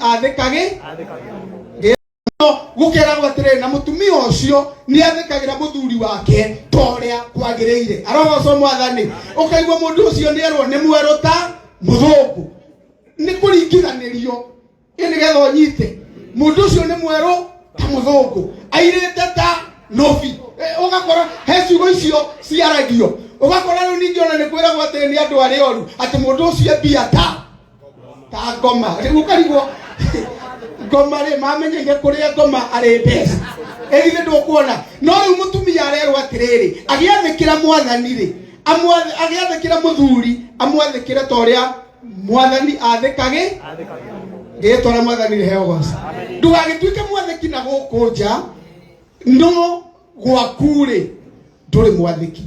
athikage gukera gwatire na mutumia ucio ni athikagira muthuri wake toria kwagirire arogoco mwathani ukaigwa mundu ucio ni erwo ni mweru ta muthungu ni kuringithanirio ini getho nyite mundu ucio ni mweru ta muthungu airite ta nofi ugakora hecigo icio ciaragio ugakora riu ningi ona ni kwira gwatire ni andu ari oru ati mundu ucio bia ta ngoma riu ukarigwo ngoma ri mamenyege kuria ngoma ari pesa egithe ndukuona no riu mutumia arerwo atiriri agiathikira mwathani ri agiathikira muthuri amwathikire toria mwathani athikage getwara mwathani ri heo goca ndugagituike mwathiki na guku nja no gwakure nduri mwathiki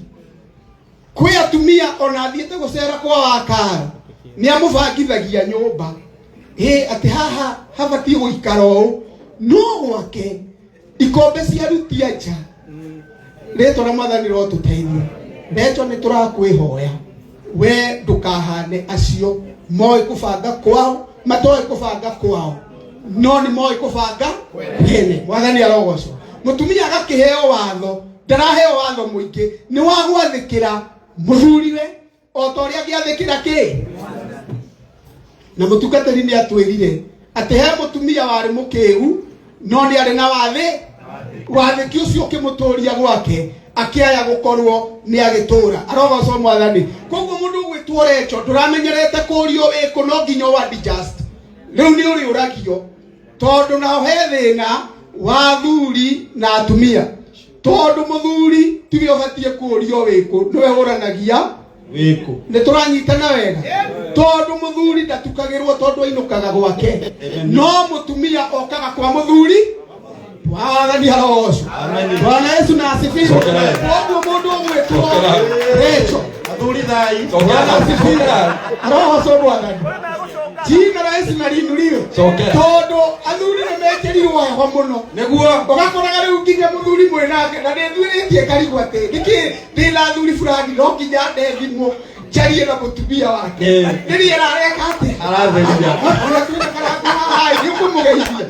kwi atumia ona athiete gucera kwa wakara ni amubangithagia nyumba ati haha habati guikaro no gwake ikombe cia rutia nja retwa na mwathani ro tuteithie neto ni turakwihoya we ndukahane acio moi kubanga kwao matoi kubanga kwao no ni moi kubanga kwene mwathani arogocwo mutumia agakiheo watho ndaraheo watho muingi ni wa gwathikira muthuriwe o toria giathikira ki na mutungatiri ni atwirire ati he mutumia wari mukiu no ni ari na wathiki ucio kimuturia gwake akiaya gukorwo ni agitura arogoco mwathani koguo mundu gwitwo recho nduramenyerete kurio wiko no nginya wa digest riu ni uri uragio tondu na he thina wa thuri na atumia tondu muthuri tiwe ubatie kurio wiko niwe uranagia wiko ni turanyitana wega tondu muthuri ndatukagirwo tondu ainukaga gwake no mutumia okaga kwa muthuri Bwana haroco Bwana Yesu na asifiwe koguo mundu gwitwo recho athuri thai asifiwe aroco Bwana jina la Yesu na rinuliwe tondu athuri ni mekerirwo heho muno niguo ugakoraga riu nginya muthuri mwinake na ndithwiritie karigwo ati niki ndina thuri fulani no nginya ndethimwo jarie na mutumia wake ndiri arareka ati aratheria ona tuina karanga hai nikumugeithia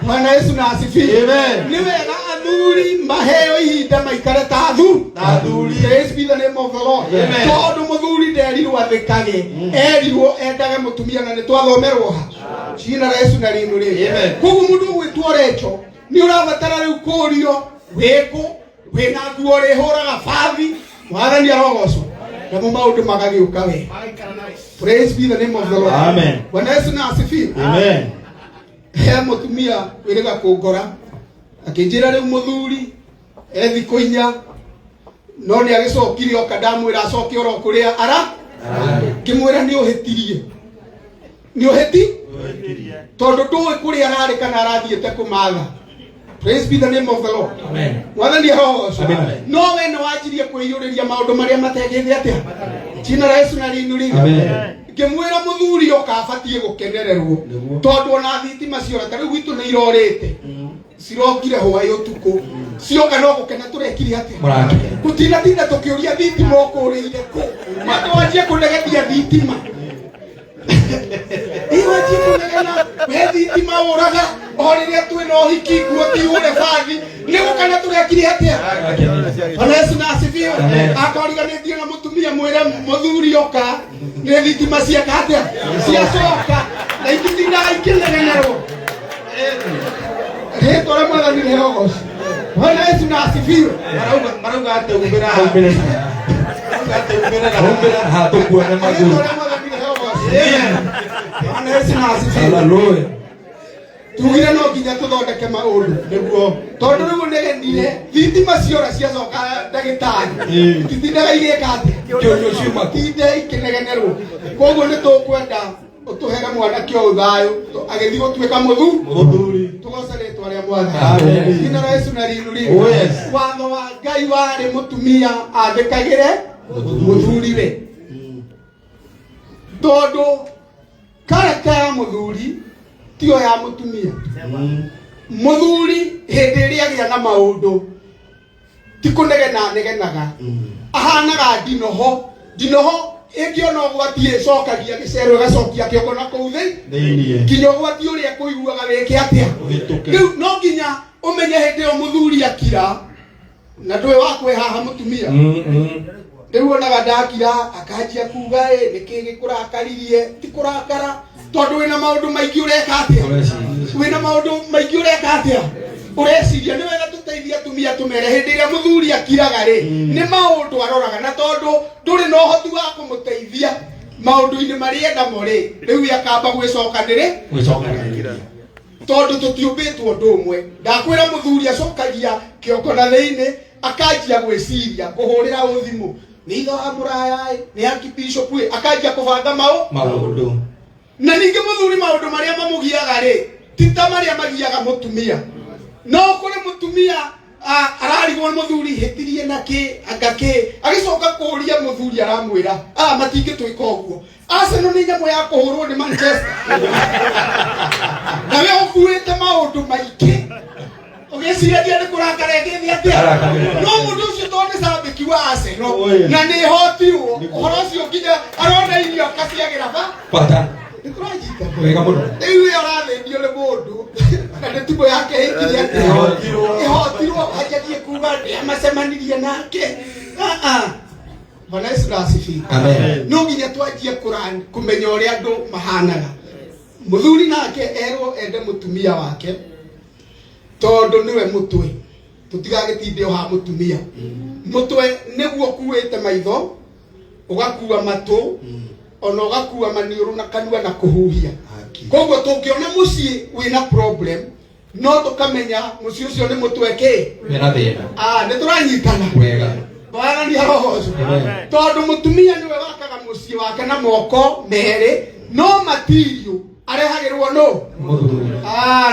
Bwana Yesu na asifiwe ni wega athuri maheo ihinda maikare ta athuri praise be the name of the Lord tondu muthuri nderirwo athikage erirwo endage mutumia na nitwathomerwo ha jina la Yesu na rinuliwe koguo mundu gwitwo recho ni urabatara riu kurio wiko wina nguo ri huraga bathi mwathani arogocwo na maundu magagiuka we praise be the name of the Lord amen Bwana Yesu na asifiwe amen he mutumia wiriga kungora akinjira riu muthuri thikũ inya no ni agicokire oka ndamwira acoke oro kuria ara kimwira ni uhitirie tondu ndui kuria arari kana arathiete kumatha praise be the name of the Lord amen mwathani arogocwo no we no wanjirie kwiyuriria maundu maria mategeithia atia jina la Yesu na rinuliwe amen ngimwira muthuri oka abatie gukenererwo tondu ona thitima ciora ta riu gwitu ni irorite cirokire hwai utuku cioka no gukena turekire atia gutinda tukiuria thitima okuriire ku matwanjie kunegetia thitima iwajie kunegena we thitima uraga oriria twina uhiki guo ti ure bathi ni gukena turekire atia Bwana Yesu na asifiwe akoriganitie na mutumia mwire muthuri oka ni thitima ciaka atia ciacoka na ititindaga ikinegenerwo retore mwathani ni rogoco Bwana Yesu na asifiwe marauga ate umbira ha tukuone maguru Bwana Yesu na asifiwe haleluya tugire no nginya tuthondeke maundu niguo tondu riu negenire thitima ciora ciacoka ndagitari titindaga igika ati kionyo ciuma tinde ikinegenerwo koguo ni tukwenda utuhere mwanake o thayo agithii gutuika muthuri tugoce ritwa ria mwathani jina la Yesu na rinuliwe watho wa Ngai wari mutumia athikagire muthuriwe tondu kareka ya muthuri tio ya mutumia muthuri hindi iria agia na maundu tikunegena negenaga ahanaga ndinoho ingiona gwatie cokagia gicero gacokia kioko na kuu thii kinyo gwatie uria kuiguaga weke atia riu no nginya umenye hindi o muthuri akira na ndwe wakwe haha mutumia riu onaga ndakira akanjia kuga niki gikurakaririe ti kurakara tondu wina maundu maingi ureka atia wina maundu maingi ureka atia ureciria ni wega tuteithia atumia tumere hindi iria muthuri akiraga ri ni maundu aroraga na tondu nduri no hotu wa kumuteithia maundu-ini marienda mo ri riu yakamba gwicokanire tondu tutiumbitwo ndu umwe ndakwira muthuri acokagia kioko na thiini akanjia gwiciria kuhurira uthimu ni itho wa muraya ni archbishop akanjia kubanga maundu na ningi muthuri maundu maria mamugiaga ri tita maria magiaga mutumia no kuri mutumia ararigwo muthuri hitirie naki angaki agicoka kuria muthuri aramwira matingi twika uguo Arsenal ni nyamo ya kuhurwo ni Manchester na we ukuite maundu maingi ugiciria ni kurakara ngithi atia no mundu ucio tondu sabiki wa Arsenal na ni hotirwo uhoro ucio nginya arona irio akasiagira bata nikurajita wega muno riu arathendio ni mundu na ni timu yake ikiri atia ihotirwo ajagie kuga amacemanirie nake Bwana Yesu asifiwe. Amen. No nginya twanjie Qur'an kumenya uria andu mahanaga. Muthuri nake erwo ende mutumia wake tondu niwe mutwe. Tutigagitinde ha mutumia. Mutwe niguo kuwete maitho, ugakuwa matu, ona ugakuwa maniuru na kanua na kuhuhia. Koguo tungiona mucii wina problem no tukamenya mucii ucio ni mutwe ki wina thina. Ni turanyitana wega. Bwana ni arohozo. Tondu mutumia niwe wakaga mucii wake na moko meri no material arehagirwo no muthuri.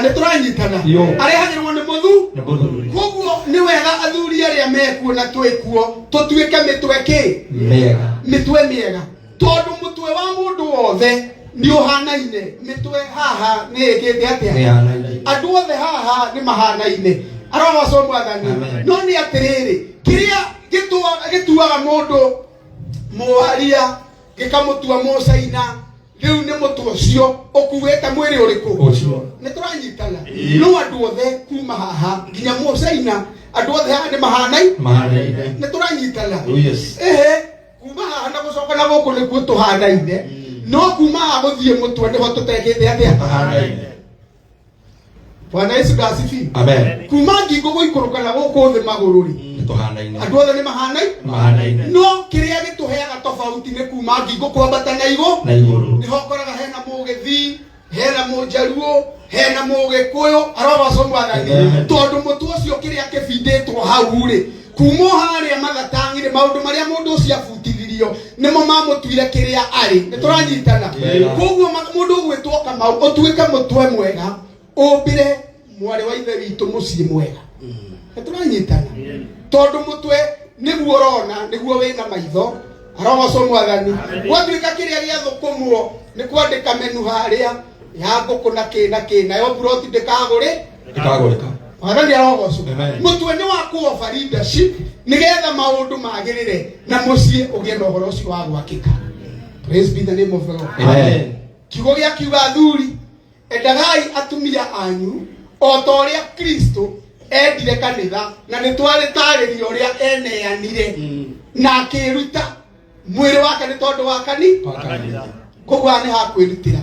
Ni turanyitana arehagirwo ni muthuri. Koguo ni wega athuri aria mekuo na twikuo tutuike mitwe ki mega mitwe miega tondu mutwe wa mundu wothe ni uhanaine mitwe haha ni igite atia andu othe haha ni mahanaine arohozo mwathani no ni atiriri kiria gituaga mundu muaria gikamutua mucaina riu ni mutu ucio ukuwete mwiri uriku ucio ni turanyitana no andu othe kuma haha nginya mucaina andu othe haha ni mahanaine ni turanyitana kuma haha na gucoka na guku ni guo tuhanaine no kuma haha guthie mutwe niho tutegite atia mahanaine. Bwana Yesu asifiwe. Amen. Kuma ngingo guikuruka na guku thi magururi tuhanaine andu othe ni mahanaine no kiria gituheaga tofauti ni kuma ngingo kwambata na iguru niho koraga hena mugithi hena mujaruo hena mugikuyu arobaco mwathani tondu mutu ucio kiria kibinditwo hau ri kuma haria magatangire maundu maria mundu ucio abutithirio nimo mamutwire kiria ari nituranyitana koguo mundu gwitwo Kamau utuike mutwe mwega umbire mwari wa ithe witu mucii mwega nituranyitana tondu mutwe niguo urona niguo wina maitho arogoco mwathani gwatuika kiria giathukumwo ni kwandika menu haria ya nguku na kina yo buroti ndikagurika mwathani arogoco mutwe ni wa kuofa leadership nigetha maundu magirire na mucii ugie na uhoro ucio wa gwakika. Praise be the name of the Lord. Amen. Kiugo gia kiuga athuri endagai atumia anyu o ta uria Kristo endire kanitha na ni twaritariria uria eneanire na akiruta mwiri wake ni tondu wa kanitha koguo ni hakwirutira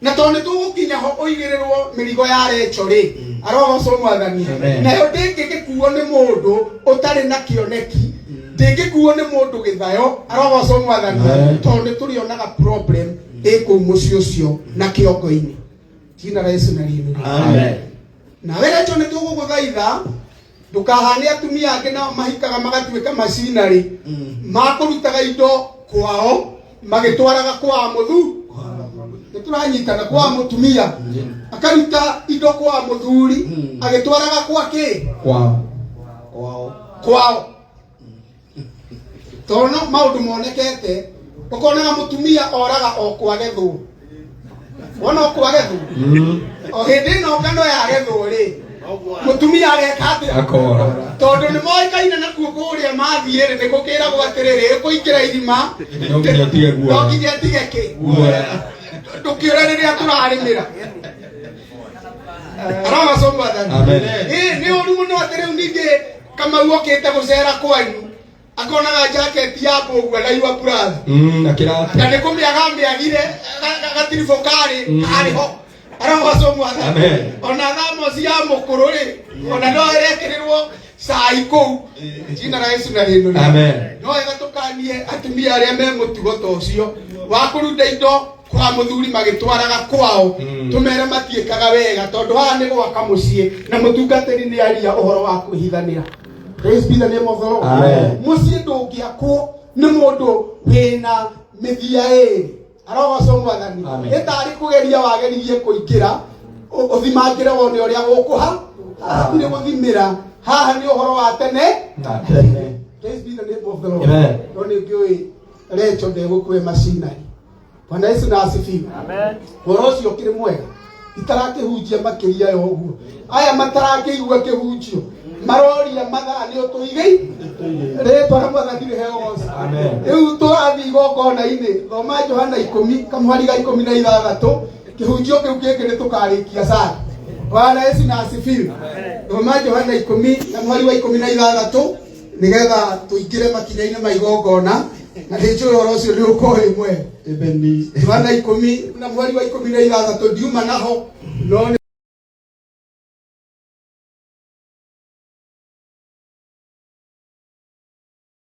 na tondu tugukinya ho uigirirwo mirigo ya recho ri arogoco mwathani nayo ndingikuo ni mundu utari na kioneki ndingikuo ni mundu githayo arogoco mwathani tondu turionaga problem iku muci ucio na kiongo-ini jina la Yesu na lino. Amen. Na wega chone tuguguthaitha ndukahane atumia angi na mahikaga magatuika macinari makurutaga indo kwao magitwaraga kwa muthu nituranyitana kwa mutumia akaruta indo kwa muthuri agitwaraga kwa ki kwao tono maundu monekete ukona mutumia oraga o kwa gethu wona kwagethwo o hindi no kando ya getho ri mutumia agekate akora tondu ni moikaine na kuoko uria mathiire ni gukira gwatiriri kuingira irima no nginya tige guo no nginya tige ki tukiura riria turarimira arama somba thani amen ni uri muno atireu ningi kama uokite gucera kwanyu akonaga jacket ya bogwa na iwa brother na kirata na ni kumiaga agire gatirifo kari ho arama somba thani amen ona thamo cia mukuru ri ona no irekirirwo sai kou jina la Yesu na rino amen no igatukanie atumia aria me mutugo to ucio wa kuruta indo kwa muthuri magitwaraga kwao tumere matiekaga wega tondu haha ni gwaka mucie na mutungatiri ni aria uhoro wa kuhithanira. Praise be the name of the Lord. Amen. Mucie ndungiakwo ni mundu wina mithia iri aroga somwathani itari kugeria wageririe kuingira uthimangire wone uria gukuha ni guthimira haha ni uhoro wa tene. Praise be the name of the Lord. Amen. Noni ngiui recho ndegukue macinari. Bwana Yesu na asifiwe. Amen. Uhoro ucio kiri mwega itarakihunjia makiria yo uguo aya matarakigua kihunjio maroria mathaa ni utuigei retwa na mwathani heo gose. Amen. Riu turathi gogona-ini thoma Johana 10 kamwari ga 16 kihunjio kiu kingi ni tukarikia sana. Bwana Yesu na asifiwe. Thoma Johana 10 kamwari wa 16 nigetha tuingire makinya-ini ma igongona na hicho uhoro ucio ni ukoe mwe ebeni Johana 10 na mwari wa 16 ndiuma naho no